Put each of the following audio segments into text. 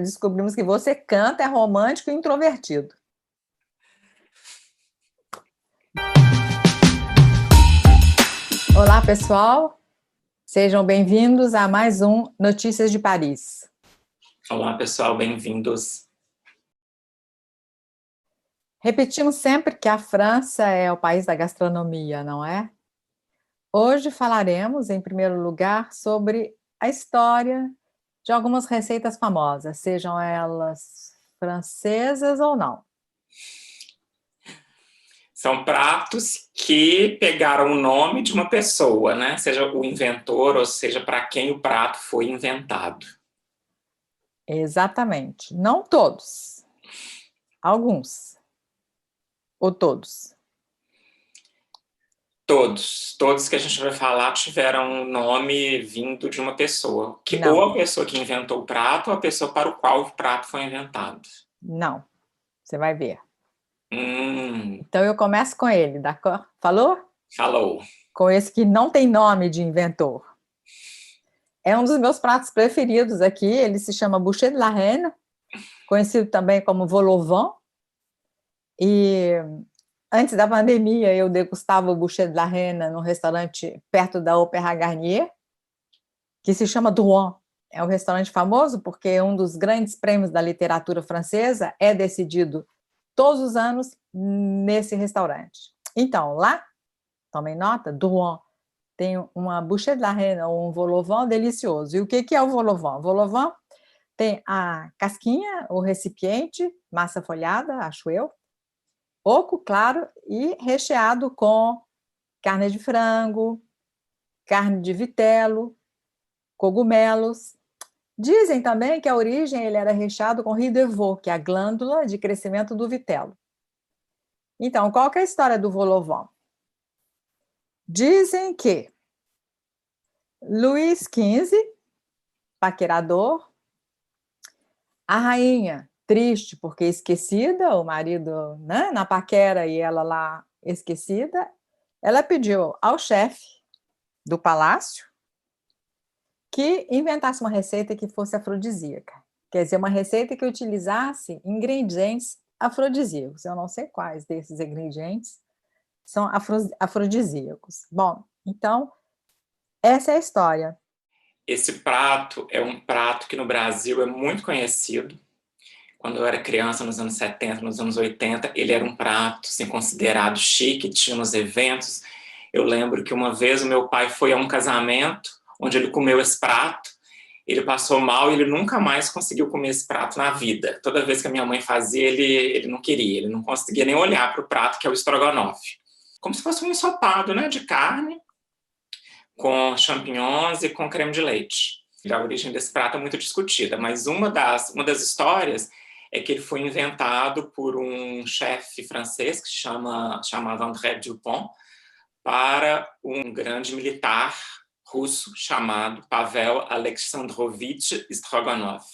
Descobrimos que você canta, é romântico e introvertido. Olá, pessoal. Sejam bem-vindos a mais um Notícias de Paris. Olá, pessoal, bem-vindos. Repetimos sempre que a França é o país da gastronomia, não é? Hoje falaremos, em primeiro lugar, sobre a história de algumas receitas famosas, sejam elas francesas ou não. São pratos que pegaram o nome de uma pessoa, né? Seja o inventor, ou seja, para quem o prato foi inventado. Exatamente. Não todos. Alguns. Ou todos. Todos que a gente vai falar tiveram um nome vindo de uma pessoa. Não. Ou a pessoa que inventou o prato, ou a pessoa para o qual o prato foi inventado. Não. Você vai ver. Hum, Então eu começo com ele, d'accord? Falou? Falou. Com esse que não tem nome de inventor. É um dos meus pratos preferidos aqui, ele se chama Boucher de la Reine, conhecido também como vol au vent. E antes da pandemia eu degustava o Boucher de la Reine num restaurante perto da Opéra Garnier, que se chama Drouin. É um restaurante famoso porque um dos grandes prêmios da literatura francesa é decidido todos os anos nesse restaurante. Então, lá, tomem nota, Drouin, tem uma bouchée de la reine, ou um vol au vent delicioso. E o que é o vol au vent? O vol au vent tem a casquinha, o recipiente, massa folhada, acho eu, oco claro e recheado com carne de frango, carne de vitelo, cogumelos. Dizem também que a origem ele era recheado com riz de veau, que é a glândula de crescimento do vitelo. Então, qual que é a história do vol au vent? Dizem que Luís XV, paquerador, a rainha, triste porque esquecida, o marido, né, na paquera e ela lá esquecida, ela pediu ao chefe do palácio que inventasse uma receita que fosse afrodisíaca. Quer dizer, uma receita que utilizasse ingredientes afrodisíacos. Eu não sei quais desses ingredientes são afrodisíacos. Bom, então, essa é a história. Esse prato é um prato que no Brasil é muito conhecido. Quando eu era criança, nos anos 70, nos anos 80, ele era um prato assim, considerado chique, tinha nos eventos. Eu lembro que uma vez o meu pai foi a um casamento onde ele comeu esse prato, ele passou mal e ele nunca mais conseguiu comer esse prato na vida. Toda vez que a minha mãe fazia, ele não queria, ele não conseguia nem olhar para o prato, que é o estrogonofe. Como se fosse um ensopado, né, de carne, com champignons e com creme de leite. A origem desse prato é muito discutida, mas uma das histórias é que ele foi inventado por um chefe francês que chamava André Dupont para um grande militar russo chamado Pavel Alexandrovich Stroganov.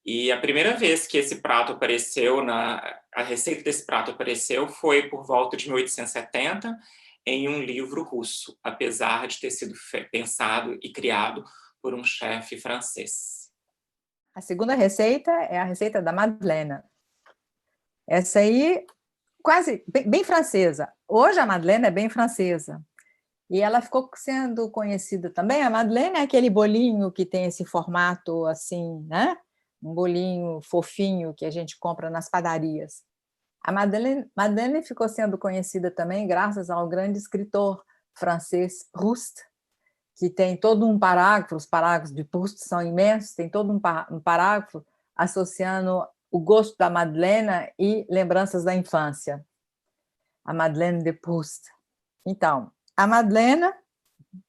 E a primeira vez que esse prato apareceu, a receita desse prato apareceu foi por volta de 1870 em um livro russo, apesar de ter sido pensado e criado por um chefe francês. A segunda receita é a receita da Madeleine. Essa aí, quase bem francesa. Hoje a Madeleine é bem francesa. E ela ficou sendo conhecida também. A Madeleine é aquele bolinho que tem esse formato assim, né? Um bolinho fofinho que a gente compra nas padarias. A Madeleine ficou sendo conhecida também graças ao grande escritor francês Proust, que tem todo um parágrafo, os parágrafos de Proust são imensos, tem todo um parágrafo associando o gosto da Madeleine e lembranças da infância. A Madeleine de Proust. Então, a Madeleine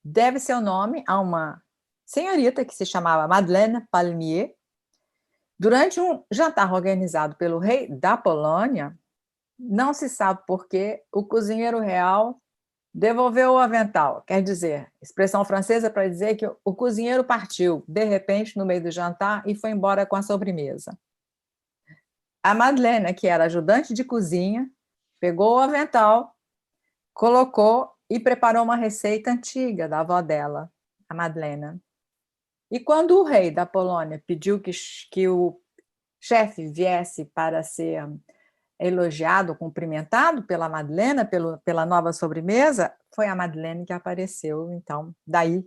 deve seu nome a uma senhorita que se chamava Madeleine Palmier. Durante um jantar organizado pelo rei da Polônia, não se sabe por que o cozinheiro real devolveu o avental, quer dizer, expressão francesa para dizer que o cozinheiro partiu, de repente, no meio do jantar e foi embora com a sobremesa. A Madeleine, que era ajudante de cozinha, pegou o avental, colocou e preparou uma receita antiga da avó dela, a Madeleine. E quando o rei da Polônia pediu que o chefe viesse para ser elogiado, cumprimentado pela Madeleine, pela nova sobremesa, foi a Madeleine que apareceu. Então, daí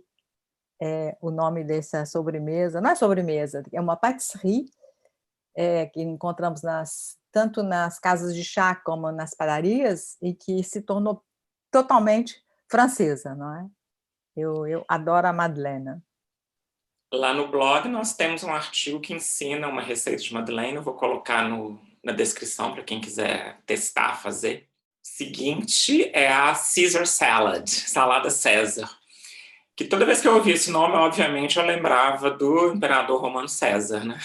o nome dessa sobremesa. Não é sobremesa, é uma pâtisserie que encontramos tanto nas casas de chá como nas padarias e que se tornou totalmente francesa, não é? Eu adoro a Madeleine. Lá no blog nós temos um artigo que ensina uma receita de Madeleine, eu vou colocar na descrição para quem quiser testar, fazer. Seguinte é a Caesar Salad, salada César, que toda vez que eu ouvi esse nome, obviamente, eu lembrava do imperador Romano César, né?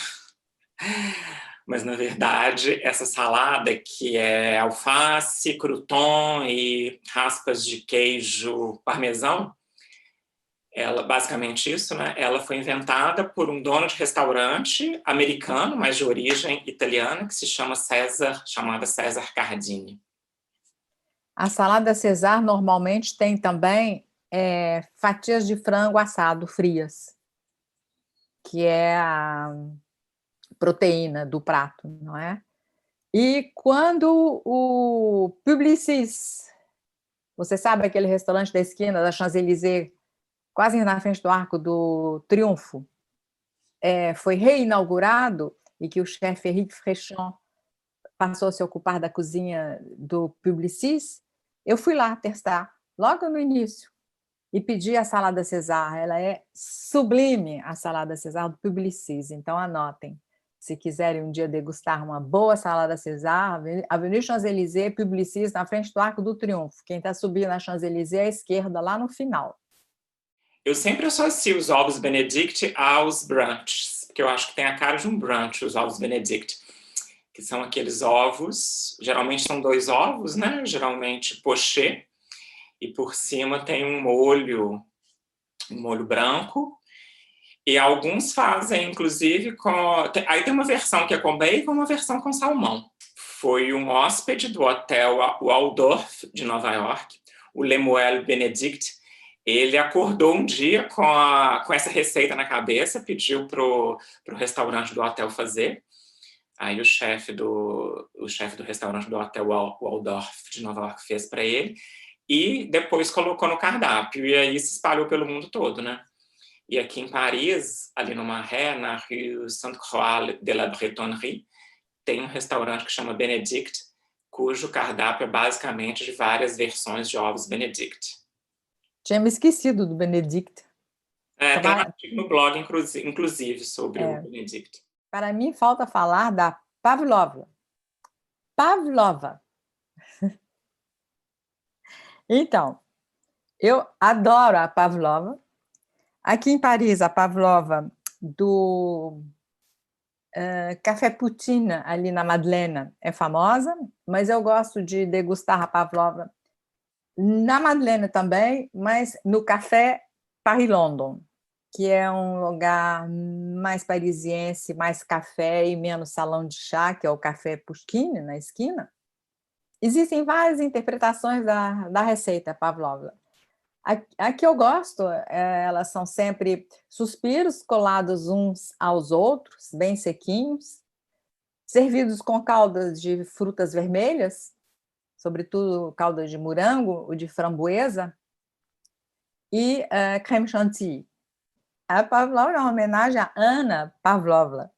Mas, na verdade, essa salada, que é alface, crouton e raspas de queijo parmesão, ela, basicamente isso, né? Ela foi inventada por um dono de restaurante americano, mas de origem italiana, que se chama chamada César Cardini. A salada César normalmente tem também fatias de frango assado frias, que é a proteína do prato, não é? E quando o Publicis, você sabe aquele restaurante da esquina da Champs-Élysées, quase na frente do Arco do Triunfo, foi reinaugurado e que o chefe Henrique Frechon passou a se ocupar da cozinha do Publicis, eu fui lá testar, logo no início, e pedi a salada César. Ela é sublime, a salada César do Publicis, então anotem. Se quiserem um dia degustar uma boa salada César, Avenida Champs-Élysées, Publicis, na frente do Arco do Triunfo. Quem está subindo na Champs-Élysées é à esquerda, lá no final. Eu sempre associo os ovos Benedict aos brunches, porque eu acho que tem a cara de um brunch, os ovos Benedict, que são aqueles ovos, geralmente são 2 ovos, né? Geralmente pochê, e por cima tem um molho branco, e alguns fazem, inclusive, aí tem uma versão que é com bacon e uma versão com salmão. Foi um hóspede do hotel Waldorf, de Nova York, o Lemuel Benedict. Ele acordou um dia com essa receita na cabeça, pediu para o restaurante do hotel fazer. Aí o chefe do restaurante do hotel Waldorf de Nova York fez para ele e depois colocou no cardápio. E aí se espalhou pelo mundo todo, né? E aqui em Paris, ali no Marais, na rue Sainte-Croix de la Bretonnerie, tem um restaurante que chama Benedict, cujo cardápio é basicamente de várias versões de ovos Benedict. Tinha me esquecido do Benedict. Tem um artigo no blog, inclusive, sobre o Benedict. Para mim, falta falar da Pavlova. Pavlova. Então, eu adoro a Pavlova. Aqui em Paris, a Pavlova do Café Poutine, ali na Madeleine, é famosa, mas eu gosto de degustar a Pavlova na Madeleine também, mas no Café Paris London, que é um lugar mais parisiense, mais café e menos salão de chá, que é o Café Pushkin, na esquina. Existem várias interpretações da receita Pavlova. A que eu gosto, elas são sempre suspiros colados uns aos outros, bem sequinhos, servidos com caldas de frutas vermelhas, sobretudo calda de morango ou de framboesa, e creme chantilly. A Pavlova é uma homenagem a Anna Pavlova,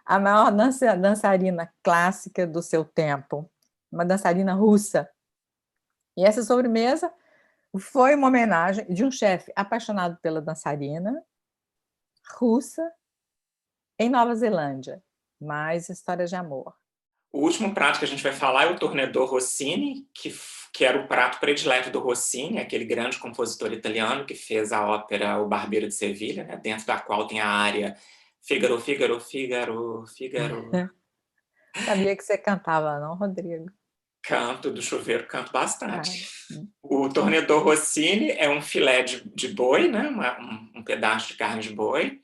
a maior dançarina clássica do seu tempo, uma dançarina russa. E essa sobremesa foi uma homenagem de um chefe apaixonado pela dançarina russa em Nova Zelândia. Mais histórias de amor. O último prato que a gente vai falar é o Tornedor Rossini, que era o prato predileto do Rossini, aquele grande compositor italiano que fez a ópera O Barbeiro de Sevilha, né, dentro da qual tem a área Figaro, Figaro, Figaro, Figaro. Sabia que você cantava, não, Rodrigo? Canto do chuveiro, canto bastante. O Tornedor Rossini é um filé de boi, né, um pedaço de carne de boi.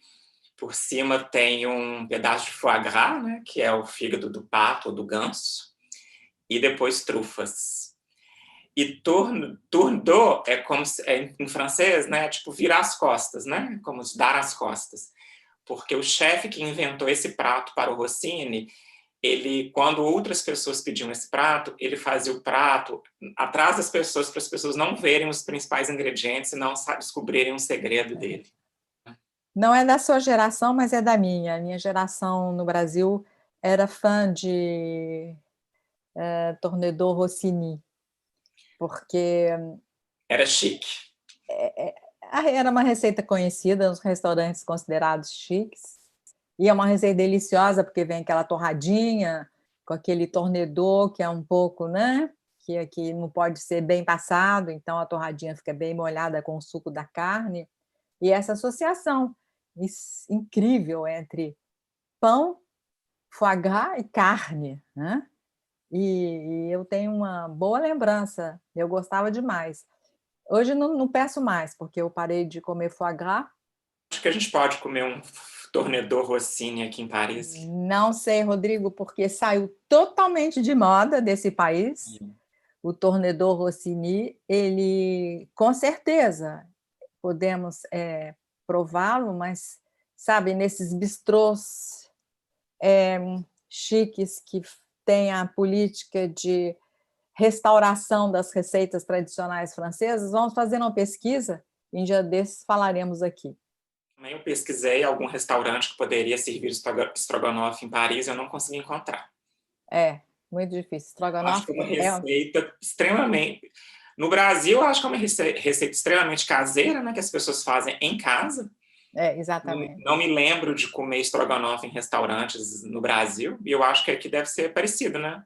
Por cima tem um pedaço de foie gras, né, que é o fígado do pato ou do ganso, e depois trufas. E tourner é como em francês, né? Tipo virar as costas, né? Como dar as costas. Porque o chefe que inventou esse prato para o Rossini, ele, quando outras pessoas pediam esse prato, ele fazia o prato atrás das pessoas, para as pessoas não verem os principais ingredientes e não descobrirem um segredo dele. Não é da sua geração, mas é da minha. A minha geração no Brasil era fã de Tornedor Rossini, porque Era chique. era uma receita conhecida nos restaurantes considerados chiques, e é uma receita deliciosa, porque vem aquela torradinha com aquele tornedor que é um pouco, né? Que não pode ser bem passado, então a torradinha fica bem molhada com o suco da carne. E essa associação incrível entre pão, foie gras e carne, né? E eu tenho uma boa lembrança, eu gostava demais. Hoje não peço mais, porque eu parei de comer foie gras. Acho que a gente pode comer um tornedor Rossini aqui em Paris. Não sei, Rodrigo, porque saiu totalmente de moda desse país. O tornedor Rossini, ele, com certeza, podemos prová-lo, mas, sabe, nesses bistrôs chiques que tem a política de restauração das receitas tradicionais francesas, vamos fazer uma pesquisa, em dia desses falaremos aqui. Também eu pesquisei algum restaurante que poderia servir estrogonofe em Paris e eu não consegui encontrar. É, muito difícil. Acho que Estrogonofe é uma receita extremamente... No Brasil, acho que é uma receita extremamente caseira, né, que as pessoas fazem em casa. Exatamente. Não me lembro de comer estrogonofe em restaurantes no Brasil, e eu acho que aqui deve ser parecido, né?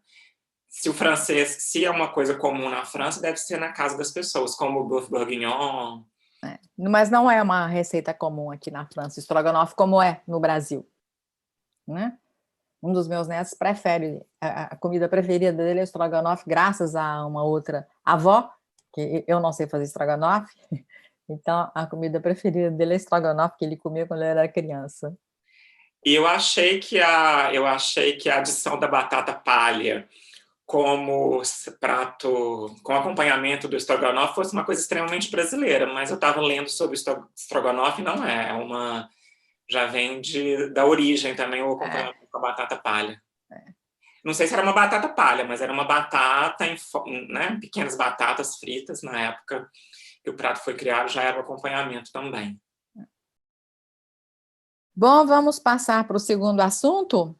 Se o francês, se é uma coisa comum na França, deve ser na casa das pessoas, como o boeuf bourguignon. Mas não é uma receita comum aqui na França, estrogonofe, como é no Brasil, né? Um dos meus netos prefere, a comida preferida dele é estrogonofe, graças a uma outra avó, que eu não sei fazer estrogonofe, então a comida preferida dele é estrogonofe, que ele comia quando ele era criança. E eu achei que a adição da batata palha como prato, com acompanhamento do estrogonofe, fosse uma coisa extremamente brasileira, mas eu estava lendo sobre estrogonofe e não é, já vem da origem também o acompanhamento com a batata palha. Não sei se era uma batata palha, mas era uma batata, né, pequenas batatas fritas, na época que o prato foi criado, já era o acompanhamento também. Bom, vamos passar para o segundo assunto.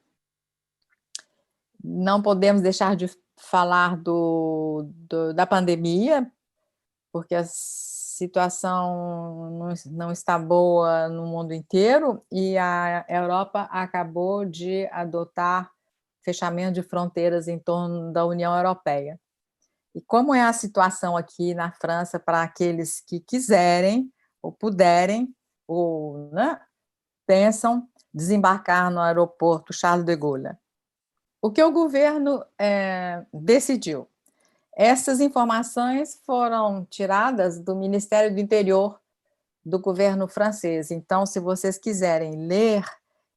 Não podemos deixar de falar da pandemia, porque a situação não está boa no mundo inteiro e a Europa acabou de adotar fechamento de fronteiras em torno da União Europeia. E como é a situação aqui na França para aqueles que quiserem ou puderem, ou né, pensam desembarcar no aeroporto Charles de Gaulle? O que o governo decidiu? Essas informações foram tiradas do Ministério do Interior do governo francês. Então, se vocês quiserem ler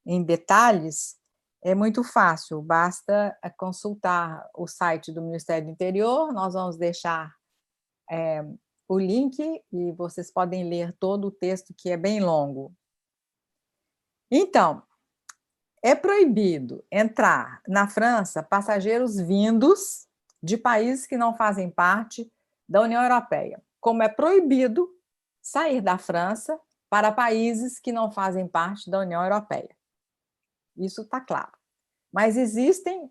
em detalhes, é muito fácil, basta consultar o site do Ministério do Interior, nós vamos deixar o link e vocês podem ler todo o texto, que é bem longo. Então, é proibido entrar na França passageiros vindos de países que não fazem parte da União Europeia, como é proibido sair da França para países que não fazem parte da União Europeia. Isso está claro. Mas existem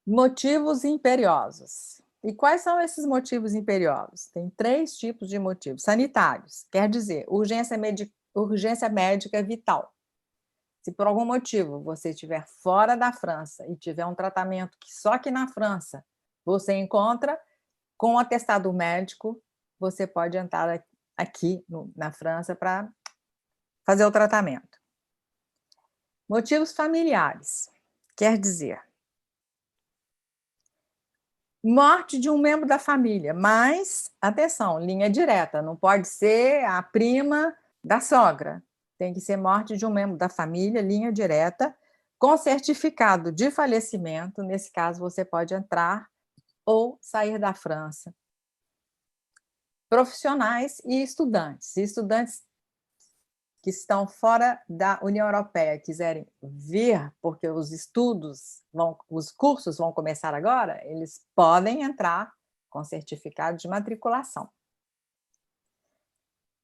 motivos imperiosos. E quais são esses motivos imperiosos? Tem 3 tipos de motivos. Sanitários, quer dizer, urgência médica vital. Se por algum motivo você estiver fora da França e tiver um tratamento que só aqui na França você encontra, com um atestado médico, você pode entrar aqui na França para fazer o tratamento. Motivos familiares, quer dizer, morte de um membro da família, mas, atenção, linha direta, não pode ser a prima da sogra, tem que ser morte de um membro da família, linha direta, com certificado de falecimento. Nesse caso, você pode entrar ou sair da França. Profissionais e estudantes. E estudantes que estão fora da União Europeia quiserem vir, porque os cursos vão começar agora, eles podem entrar com certificado de matriculação.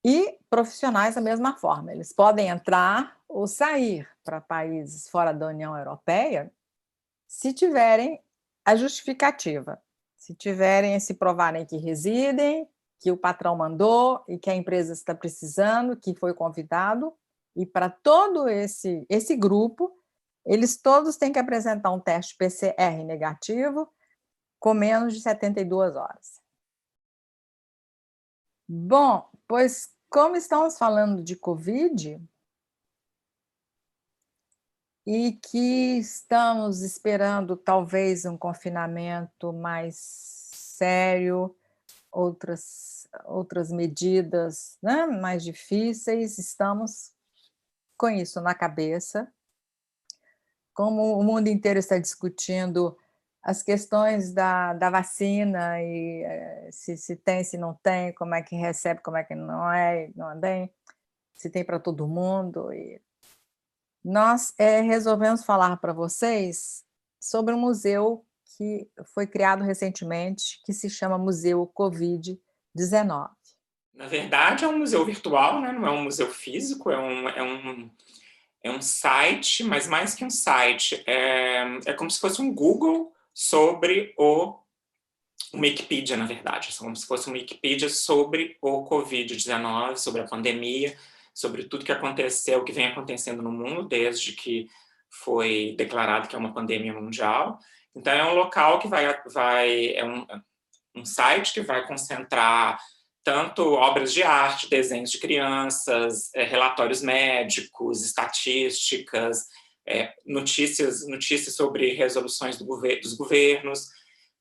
E profissionais da mesma forma, eles podem entrar ou sair para países fora da União Europeia se tiverem a justificativa, se provarem que residem, que o patrão mandou e que a empresa está precisando, que foi convidado, e para todo esse grupo, eles todos têm que apresentar um teste PCR negativo com menos de 72 horas. Bom, pois como estamos falando de Covid e que estamos esperando talvez um confinamento mais sério, outras medidas, né, mais difíceis, estamos com isso na cabeça. Como o mundo inteiro está discutindo as questões da vacina, e se tem, se não tem, como é que recebe, como é que não tem, se tem para todo mundo. E nós resolvemos falar para vocês sobre um museu que foi criado recentemente, que se chama Museu Covid-19. Na verdade, é um museu virtual, né? Não é um museu físico, é um site, mas mais que um site, é como se fosse um Google sobre uma Wikipedia, na verdade. É como se fosse uma Wikipedia sobre o Covid-19, sobre a pandemia, sobre tudo que aconteceu, o que vem acontecendo no mundo desde que foi declarado que é uma pandemia mundial. Então, é um local que é um site que vai concentrar tanto obras de arte, desenhos de crianças, relatórios médicos, estatísticas, notícias sobre resoluções dos governos,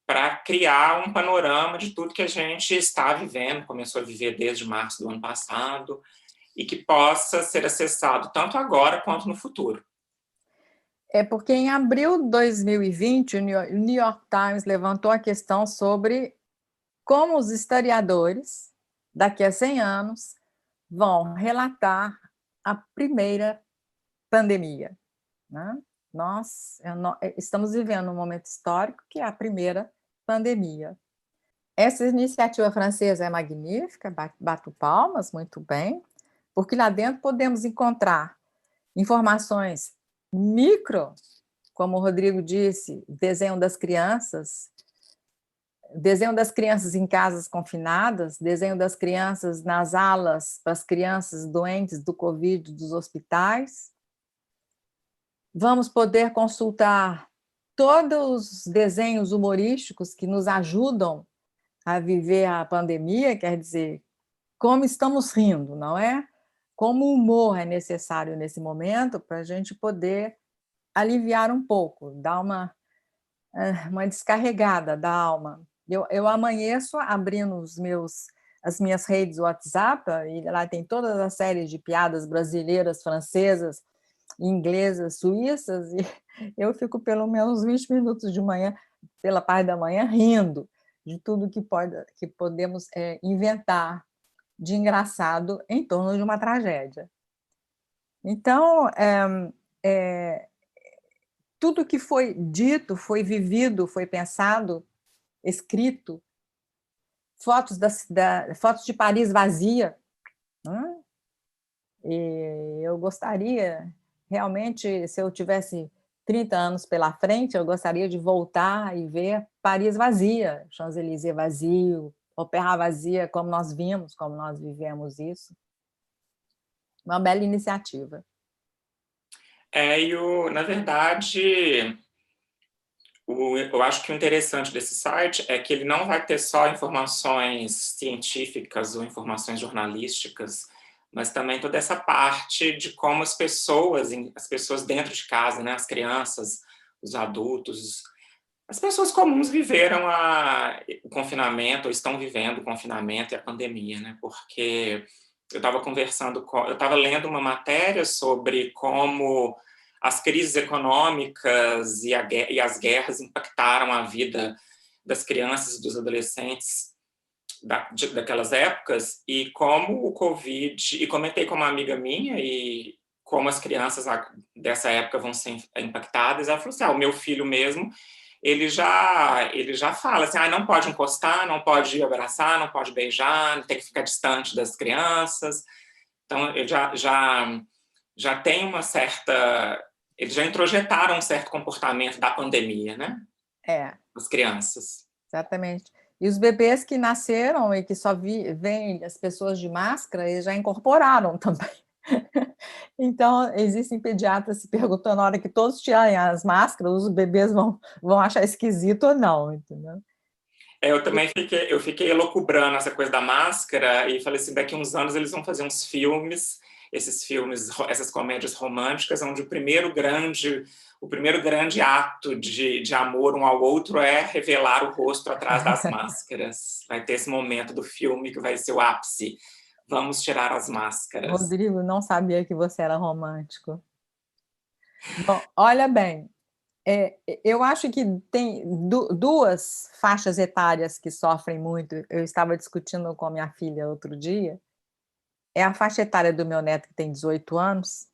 para criar um panorama de tudo que a gente está vivendo, começou a viver desde março do ano passado, e que possa ser acessado tanto agora quanto no futuro. É porque em abril de 2020, o New York Times levantou a questão sobre como os historiadores, daqui a 100 anos, vão relatar a primeira pandemia, né? Nós estamos vivendo um momento histórico que é a primeira pandemia. Essa iniciativa francesa é magnífica, bato palmas, muito bem, porque lá dentro podemos encontrar informações micro, como o Rodrigo disse, desenho das crianças em casas confinadas, desenho das crianças nas alas para as crianças doentes do Covid dos hospitais. Vamos poder consultar todos os desenhos humorísticos que nos ajudam a viver a pandemia, quer dizer, como estamos rindo, não é? Como o humor é necessário nesse momento para a gente poder aliviar um pouco, dar uma descarregada da alma. Eu amanheço abrindo as minhas redes WhatsApp, e lá tem todas as séries de piadas brasileiras, francesas, inglesas, suíças, e eu fico pelo menos 20 minutos de manhã, pela parte da manhã, rindo de tudo que podemos inventar de engraçado em torno de uma tragédia. Então, tudo que foi dito, foi vivido, foi pensado, escrito, fotos de Paris vazia, né? E eu gostaria, realmente, se eu tivesse 30 anos pela frente, eu gostaria de voltar e ver Paris vazia, Champs-Élysées vazio, Opéra vazia, como nós vimos, como nós vivemos isso. Uma bela iniciativa. Na verdade, eu acho que o interessante desse site é que ele não vai ter só informações científicas ou informações jornalísticas, mas também toda essa parte de como as pessoas dentro de casa, né, as crianças, os adultos, as pessoas comuns viveram o confinamento, ou estão vivendo o confinamento e a pandemia, né? Porque eu estava lendo uma matéria sobre como as crises econômicas e as guerras impactaram a vida das crianças e dos adolescentes daquelas épocas, e como o Covid, e comentei com uma amiga minha, e como as crianças dessa época vão ser impactadas, ela falou assim, o meu filho mesmo, ele já fala assim, não pode encostar, não pode abraçar, não pode beijar, tem que ficar distante das crianças. Então, ele já tem uma certa... Eles já introjetaram um certo comportamento da pandemia, né? As crianças. Exatamente. E os bebês que nasceram e que só veem as pessoas de máscara, eles já incorporaram também. Então, existem pediatras se perguntando, na hora que todos tirarem as máscaras, os bebês vão achar esquisito ou não, entendeu? Eu também fiquei elucubrando essa coisa da máscara e falei assim, daqui a uns anos eles vão fazer uns filmes, essas comédias românticas, onde o primeiro grande ato de amor um ao outro é revelar o rosto atrás das máscaras. Vai ter esse momento do filme que vai ser o ápice. Vamos tirar as máscaras. Rodrigo, não sabia que você era romântico. Bom, olha bem, eu acho que tem duas faixas etárias que sofrem muito. Eu estava discutindo com a minha filha outro dia. É a faixa etária do meu neto, que tem 18 anos,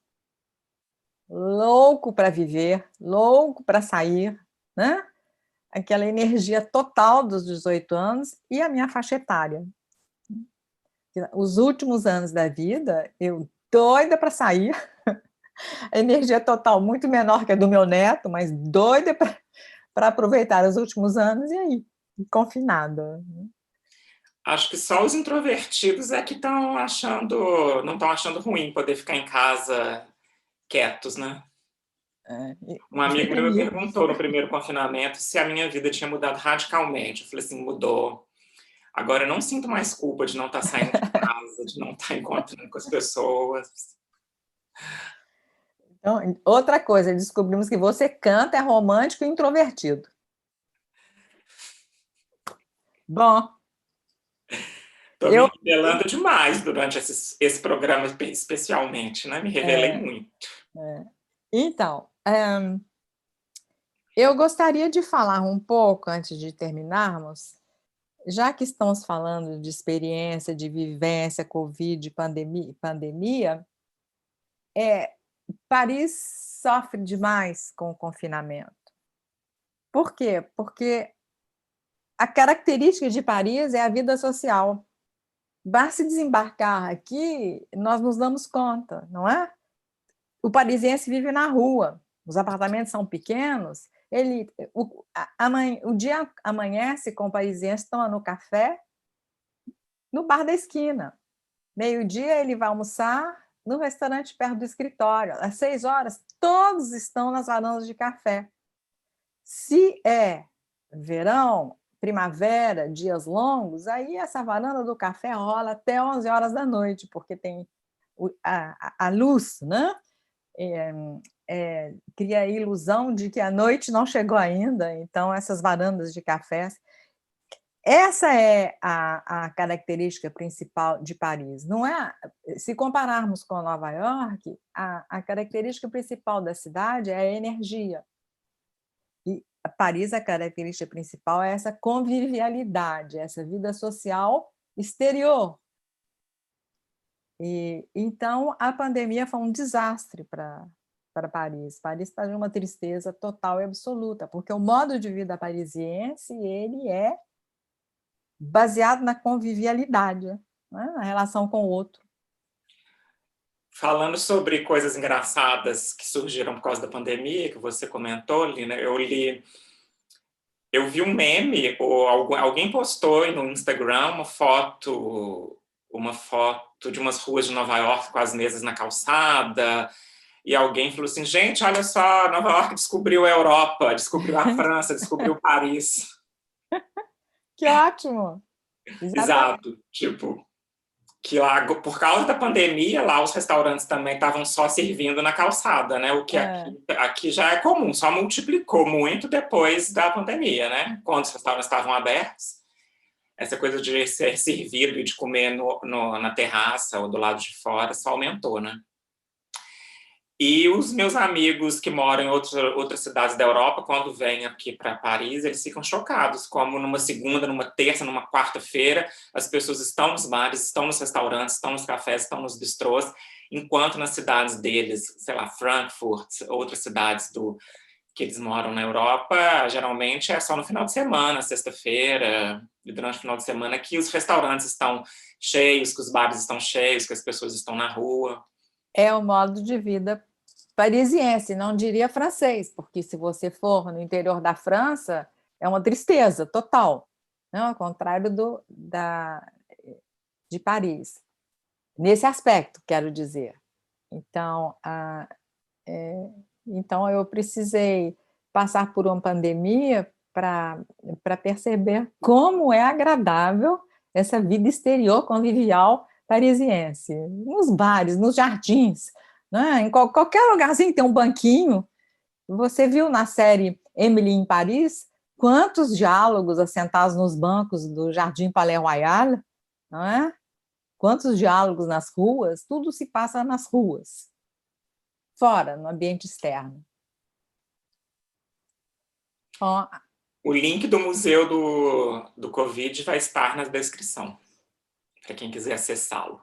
louco para viver, louco para sair, né? Aquela energia total dos 18 anos, e a minha faixa etária. Os últimos anos da vida, eu doida para sair, a energia total muito menor que a do meu neto, mas doida para aproveitar os últimos anos, e aí, confinada. Acho que só os introvertidos é que não estão achando ruim poder ficar em casa quietos, né? Um amigo meu me perguntou no primeiro confinamento se a minha vida tinha mudado radicalmente. Eu falei assim, mudou. Agora eu não sinto mais culpa de não estar saindo de casa, de não estar encontrando com as pessoas. Então, outra coisa, descobrimos que você canta, é romântico e introvertido. Bom. Estou me revelando demais durante esse programa, especialmente, né? Me revelei muito. Então, eu gostaria de falar um pouco, antes de terminarmos, já que estamos falando de experiência, de vivência, Covid, pandemia, Paris sofre demais com o confinamento. Por quê? Porque a característica de Paris é a vida social. Basta desembarcar aqui, nós nos damos conta, não é? O parisiense vive na rua, os apartamentos são pequenos, o dia amanhece com o parisiense tomando café no bar da esquina. Meio-dia ele vai almoçar no restaurante perto do escritório. Às 6 horas, todos estão nas varandas de café. Se é verão, primavera, dias longos, aí essa varanda do café rola até 11 horas da noite, porque tem a luz, né? Cria a ilusão de que a noite não chegou ainda, então essas varandas de cafés. Essa é a característica principal de Paris. Não é? Se compararmos com Nova York, a característica principal da cidade é a energia. E Paris, a característica principal é essa convivialidade, essa vida social exterior. Então, a pandemia foi um desastre para Paris. Paris está numa tristeza total e absoluta, porque o modo de vida parisiense ele é baseado na convivialidade, né? Na relação com o outro. Falando sobre coisas engraçadas que surgiram por causa da pandemia, que você comentou, Lina, eu vi um meme, ou alguém postou no Instagram uma foto de umas ruas de Nova York com as mesas na calçada, e alguém falou assim, gente, olha só, Nova York descobriu a Europa, descobriu a França, descobriu Paris. Que ótimo! Exato, tipo, que lá, por causa da pandemia, lá os restaurantes também estavam só servindo na calçada, né? O que aqui já é comum, só multiplicou muito depois da pandemia, né? Quando os restaurantes estavam abertos, essa coisa de ser servido e de comer na terraça ou do lado de fora só aumentou, né? E os meus amigos que moram em outras cidades da Europa, quando vêm aqui para Paris, eles ficam chocados, como numa segunda, numa terça, numa quarta-feira, as pessoas estão nos bares, estão nos restaurantes, estão nos cafés, estão nos bistrôs, enquanto nas cidades deles, sei lá, Frankfurt, outras cidades que eles moram na Europa, geralmente é só no final de semana, sexta-feira, e durante o final de semana, que os restaurantes estão cheios, que os bares estão cheios, que as pessoas estão na rua. É o modo de vida parisiense, não diria francês, porque se você for no interior da França, é uma tristeza total, não? Ao contrário de Paris. Nesse aspecto, quero dizer. Então, então eu precisei passar por uma pandemia para perceber como é agradável essa vida exterior convivial parisiense, nos bares, nos jardins, né? Em qualquer lugarzinho tem um banquinho. Você viu na série Emily em Paris quantos diálogos assentados nos bancos do Jardim Palais Royal, não é? Quantos diálogos nas ruas? Tudo se passa nas ruas, fora, no ambiente externo. Bom, o link do Museu do Covid vai estar na descrição, para quem quiser acessá-lo.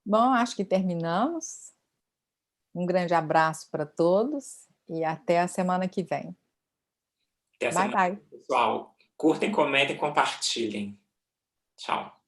Bom, acho que terminamos. Um grande abraço para todos e até a semana que vem. Até a Bye, semana, bye. pessoal. Curtem, comentem, compartilhem. Tchau.